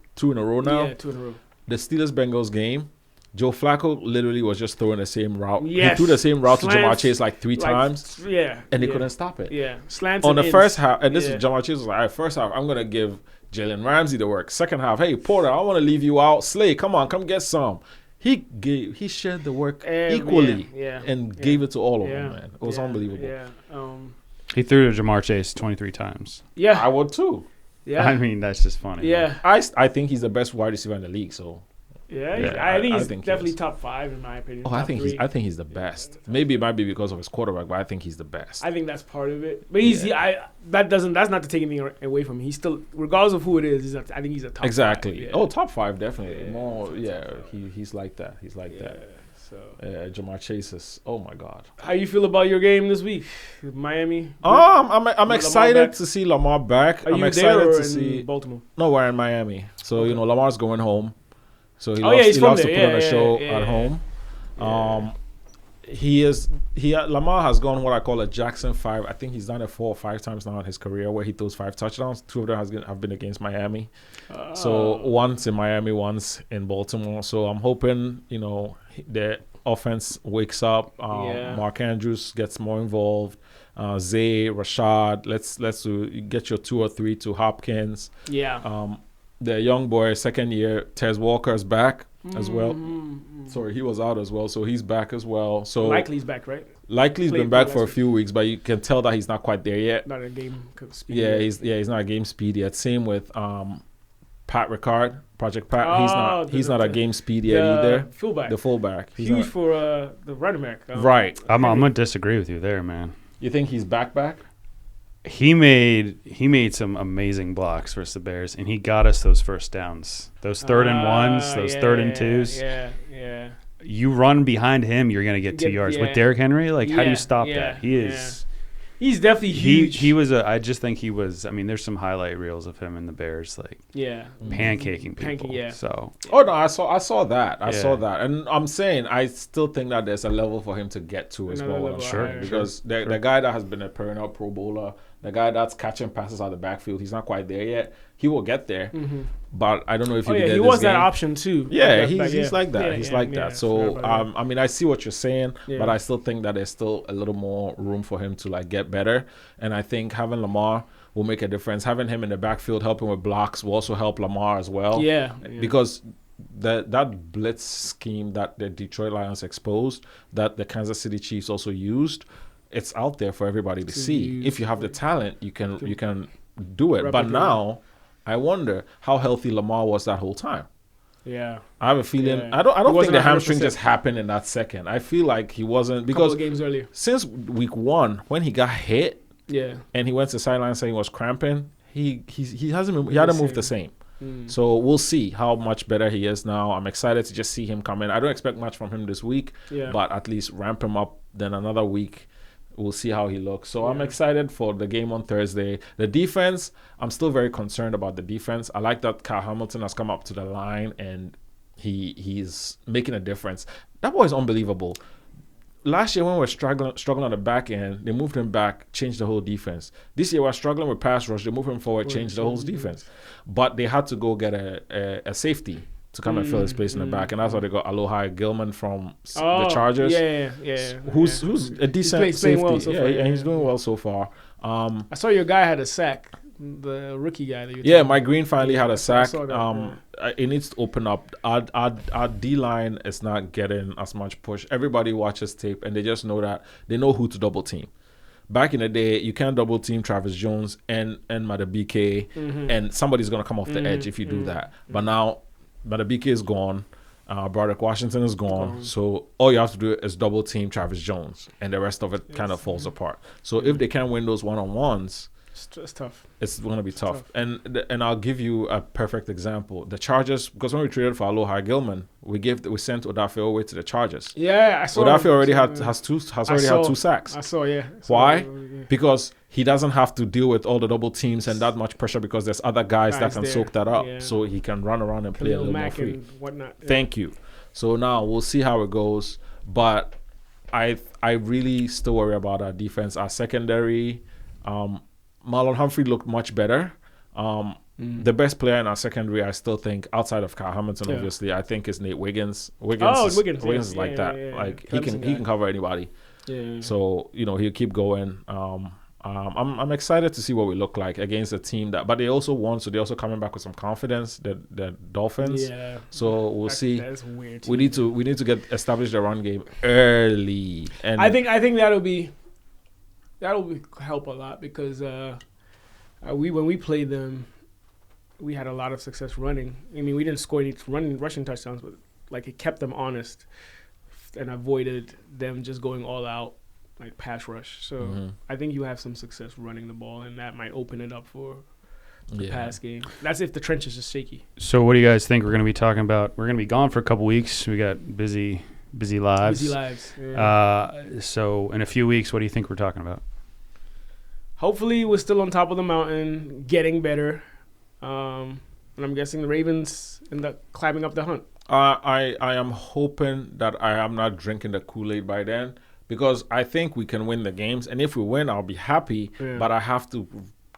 now? Yeah, 2 in a row. The Steelers-Bengals game, Joe Flacco literally was just throwing the same route. Yes. He threw the same route to Jamar Chase like 3 times. Yeah. And they couldn't stop it. Yeah. Slants on the first half, and this is Jamar Chase was like, all right, first half, I'm going to give Jalen Ramsey the work. Second half, hey, Porter, I want to leave you out. Slay, come get some. He shared the work equally and gave it to all of them, man. It was unbelievable. Yeah. He threw to Jamar Chase 23 times. Yeah. I would too. Yeah. I mean, that's just funny. Yeah. I think he's the best wide receiver in the league, so. I think he's definitely top 5 in my opinion. I think he's the best. Maybe it might be because of his quarterback, but I think he's the best. I think that's part of it. But that's not to take anything away from him. He's still, regardless of who it is, I think he's a top 5. Exactly. Yeah. Oh, top 5 definitely. He's like that. He's like that. So Jamar Chase is, oh my God. How you feel about your game this week, Miami? I'm excited to see Lamar back. I'm excited to see Baltimore. No, we're in Miami, so Lamar's going home. So he loves to put on a show at home. Lamar has gone what I call a Jackson 5. I think he's done it 4 or 5 times now in his career where he throws 5 touchdowns. 2 of them have been against Miami. So once in Miami, once in Baltimore. So I'm hoping, the offense wakes up. Mark Andrews gets more involved. Zay, Rashad, let's get your 2 or 3 to Hopkins. Yeah. The young boy, second year, Tez Walker's back as well. Sorry, he was out as well, so he's back as well. So Likely's back, right? Likely's been back for a few weeks, but you can tell that he's not quite there yet. Not a game speed. He's not a game speed yet. Same with Pat Ricard, Project Pat. He's not a game speed yet either. The fullback. He's huge for the running back. Right. I'm gonna disagree with you there, man. You think he's back? He made some amazing blocks versus the Bears, and he got us those first downs, those 3rd and 1s, those 3rd and 2s. Yeah. You run behind him, you're gonna get 2 yards. With Derrick Henry, how do you stop that? He's definitely huge. He was I just think he was. I mean, there's some highlight reels of him in the Bears, pancaking people. So. Oh no, I saw that. I saw that, and I'm saying I still think that there's a level for him to get to as well. Sure. Because the guy that has been a perennial Pro Bowler, the guy that's catching passes out of the backfield. He's not quite there yet. He will get there, but I don't know if he'll be there. He was that option too. Yeah, he's like that. He's like that. So I mean, I see what you're saying, but I still think that there's still a little more room for him to like get better. And I think having Lamar will make a difference. Having him in the backfield, helping with blocks, will also help Lamar as well. Yeah. Because that blitz scheme that the Detroit Lions exposed, that the Kansas City Chiefs also used, it's out there for everybody to see. If you have the talent, you can do it. But now, I wonder how healthy Lamar was that whole time. Yeah, I have a feeling. I don't think the hamstring just happened in that second. I feel like he wasn't, because couple of games earlier, since week 1 when he got hit, and he went to the sideline saying he was cramping, he hadn't moved the same. So we'll see how much better he is now. I'm excited to just see him come in. I don't expect much from him this week, but at least ramp him up. Then another week, we'll see how he looks. So I'm excited for the game on Thursday. The defense, I'm still very concerned about the defense. I like that Kyle Hamilton has come up to the line and he's making a difference. That boy is unbelievable. Last year when we were struggling on the back end, they moved him back, changed the whole defense. This year we're struggling with pass rush. They moved him forward, changed the whole defense. But they had to go get a safety to come and fill his place in the back, and that's why they got Aloha Gilman from the Chargers. Who's a decent safety. Well so far, and he's doing well so far. I saw your guy had a sack. The rookie guy that you Mike Green finally had a sack. It needs to open up. Our D-line is not getting as much push. Everybody watches tape and they just know that they know who to double team. Back in the day, you can't double team Travis Jones and Madubuike, and somebody's gonna come off the edge if you do that. But now Madubuike is gone. Broderick Washington is gone. So all you have to do is double team Travis Jones, and the rest of it kind of falls apart. So if they can't win those one-on-ones, it's tough. It's going to be tough. And I'll give you a perfect example. The Chargers, because when we traded for Aloha Gilman, we sent Odafe away to the Chargers. Yeah, I saw. Odafe already had 2 sacks. I saw. Why? Because he doesn't have to deal with all the double teams and that much pressure, because there's other guys that can soak that up, so he can run around and play a little more free. And whatnot. Thank you. So now we'll see how it goes, but I really still worry about our defense, our secondary. Marlon Humphrey looked much better. The best player in our secondary, I still think, outside of Kyle Hamilton, obviously, I think is Nate Wiggins. Wiggins is like that. Like he can cover anybody. So he'll keep going. I'm excited to see what we look like against a team but they also won, so they're also coming back with some confidence. The Dolphins. Yeah. So we'll see. That's weird. We need to get established the run game early, and I think that'll help a lot, because when we played them, we had a lot of success running. I mean, we didn't score any rushing touchdowns, but like it kept them honest and avoided them just going all out like pass rush. So I think you have some success running the ball, and that might open it up for the pass game. That's if the trenches are shaky. So what do you guys think we're going to be talking about? We're going to be gone for a couple weeks. We got busy lives. Yeah. So in a few weeks, what do you think we're talking about? Hopefully we're still on top of the mountain, getting better. And I'm guessing the Ravens end up climbing up the hunt. I am hoping that I am not drinking the Kool-Aid by then, because I think we can win the games. And if we win, I'll be happy. Yeah. But I have to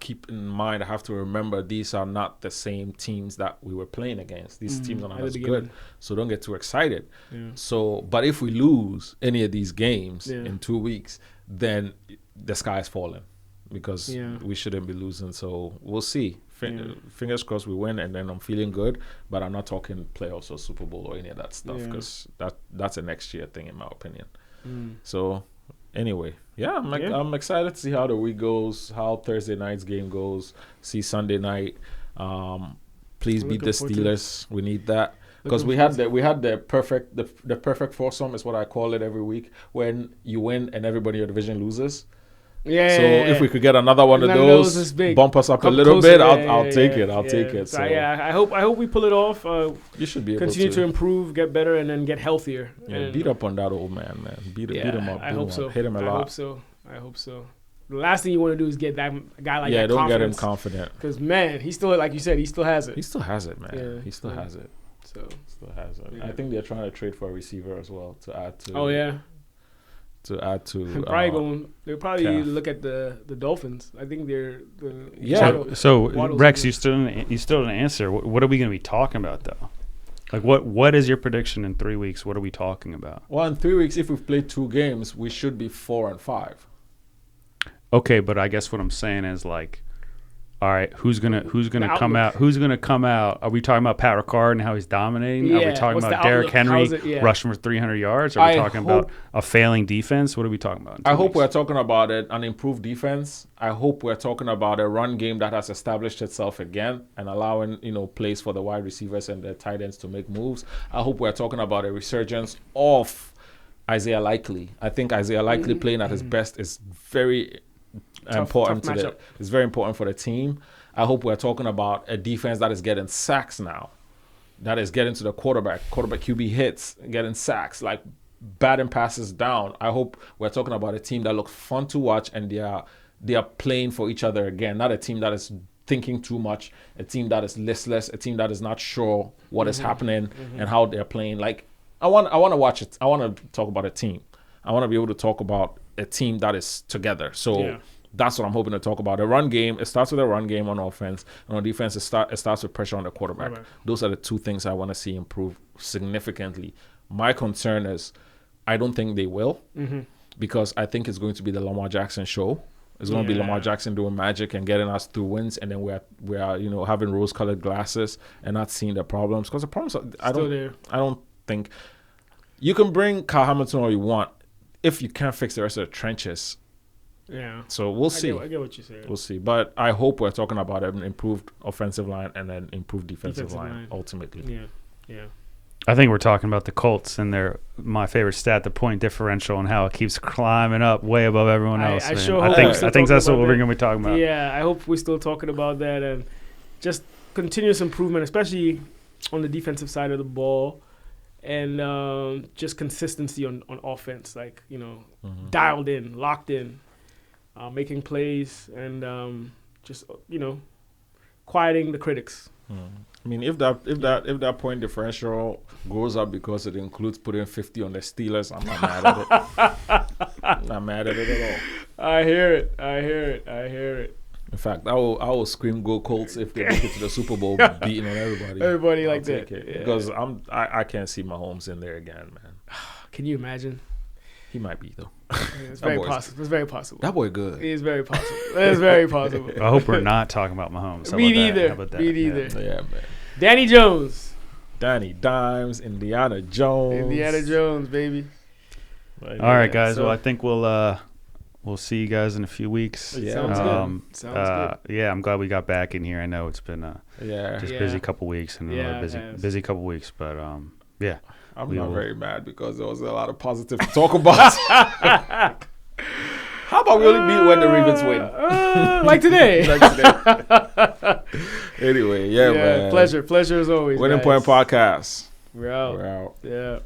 keep in mind, I have to remember these are not the same teams that we were playing against. These teams are not as good. So don't get too excited. Yeah. So, but if we lose any of these games in 2 weeks, then the sky is falling, because we shouldn't be losing. So we'll see. Fingers crossed we win, and then I'm feeling good. But I'm not talking playoffs or Super Bowl or any of that stuff, because that's a next year thing, in my opinion. So anyway, I'm excited to see how the week goes, how Thursday night's game goes, see Sunday night. Please beat the Steelers. We need that, because we had the perfect foursome is what I call it every week, when you win and everybody in your division loses. If we could get another one of those, bump us up a little bit, I'll take it. I'll take it. So I hope we pull it off. You should be able continue to improve, get better, and then get healthier. Yeah, beat up on that old man. Beat him up. I hope so. Hit him a lot. I hope so. The last thing you want to do is get that guy like that. Yeah, don't get him confident. Because man, he still, like you said, he still has it. He still has it, man. Yeah, he still has it. So still has it. I think they're trying to trade for a receiver as well to add to. to add to. They'll probably look at the Dolphins. I think they're So Rex, you still didn't answer. What are we going to be talking about though? Like what is your prediction in 3 weeks? What are we talking about? Well, in 3 weeks, if we've played 2 games, we should be 4-5. Okay, but I guess what I'm saying is like, all right, who's gonna come out? Who's gonna come out? Are we talking about Pat Ricard and how he's dominating? Yeah. Are we talking about Derrick Henry rushing for 300 yards? Are we talking about a failing defense? What are we talking about? I hope we're talking about an improved defense. I hope we're talking about a run game that has established itself again and allowing plays for the wide receivers and the tight ends to make moves. I hope we're talking about a resurgence of Isaiah Likely. I think Isaiah Likely playing at his best is very important it's very important for the team. I hope we're talking about a defense that is getting sacks now, that is getting to the quarterback QB hits, getting sacks, like batting passes down. I hope we're talking about a team that looks fun to watch and they are playing for each other again, not a team that is thinking too much, a team that is listless, a team that is not sure what is happening and how they're playing. Like I want to watch it. I want to talk about a team. I want to be able to talk about a team that is together. So that's what I'm hoping to talk about. The run game, it starts with a run game on offense. And on defense, it starts with pressure on the quarterback. Right. Those are the 2 things I want to see improve significantly. My concern is I don't think they will because I think it's going to be the Lamar Jackson show. It's going to be Lamar Jackson doing magic and getting us through wins, and then we are having rose-colored glasses and not seeing the problems. Because the problems I don't think you can bring Kyle Hamilton all you want if you can't fix the rest of the trenches. Yeah. So we'll see. I get what you're saying. We'll see. But I hope we're talking about an improved offensive line and then improved defensive line ultimately. Yeah. I think we're talking about the Colts and my favorite stat, the point differential, and how it keeps climbing up way above everyone else. I think that's what we're going to be talking about. Yeah, I hope we're still talking about that and just continuous improvement, especially on the defensive side of the ball. And just consistency on offense, like, dialed in, locked in. Making plays and just quieting the critics. I mean, if that point differential goes up because it includes putting 50 on the Steelers, I'm not mad at it. I'm not mad at it at all. I hear it. In fact, I will scream "Go Colts" if they make it to the Super Bowl, beating on everybody. Everybody like that, because I can't see Mahomes in there again, man. Can you imagine? He might be though. It's very possible. It's very possible. That boy good. It is very possible. It's very possible. I hope we're not talking about Mahomes. Me neither. Yeah, man. Danny Jones. Danny Dimes, Indiana Jones, baby. All right, guys. So, well, I think we'll see you guys in a few weeks. Yeah. Sounds good. Yeah, I'm glad we got back in here. I know it's been busy couple weeks and busy couple weeks, but yeah. I'm not very mad because there was a lot of positive to talk about. How about we only beat when the Ravens win? Like today. Anyway, man. Pleasure as always. Winning Point Podcast. We're out. Yeah.